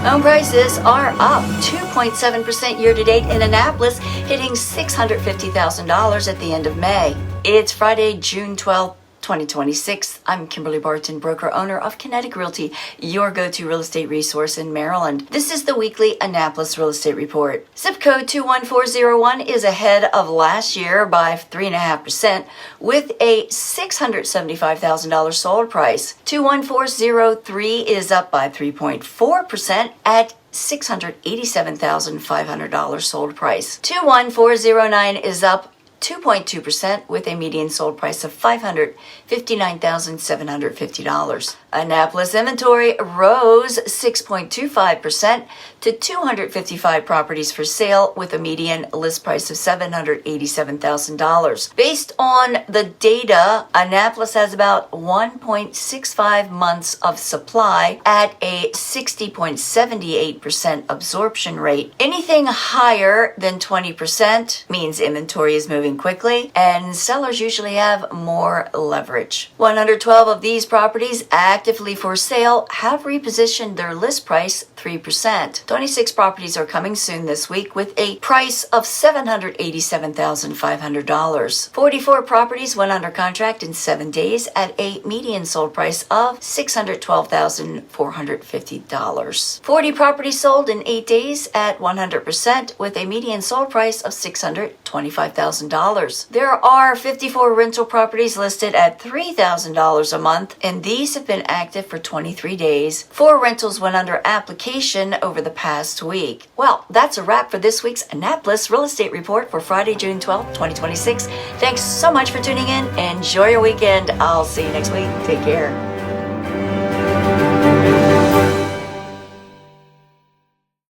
Home prices are up 2.7% year-to-date in Annapolis, hitting $650,000 at the end of May. It's Friday, June 12th, 2026. I'm Kimberly Barton, broker-owner of Kinetic Realty, your go-to real estate resource in Maryland. This is the weekly Annapolis Real Estate Report. Zip code 21401 is ahead of last year by 3.5%, with a $675,000 sold price. 21403 is up by 3.4% at $687,500 sold price. 21409 is up 2.2% with a median sold price of $559,750. Annapolis inventory rose 6.25% to 255 properties for sale with a median list price of $787,000. Based on the data, Annapolis has about 1.65 months of supply at a 60.78% absorption rate. Anything higher than 20% means inventory is moving quickly and sellers usually have more leverage. 112 of these properties actively for sale have repositioned their list price 3%. 26 properties are coming soon this week with a price of $787,500. 44 properties went under contract in 7 days at a median sold price of $612,450. 40 properties sold in 8 days at 100% with a median sold price of $625,000. There are 54 rental properties listed at $3,000 a month, and these have been active for 23 days. 4 rentals went under application over the past week. Well, that's a wrap for this week's Annapolis Real Estate Report for Friday, June 12th, 2026. Thanks so much for tuning in. Enjoy your weekend. I'll see you next week. Take care.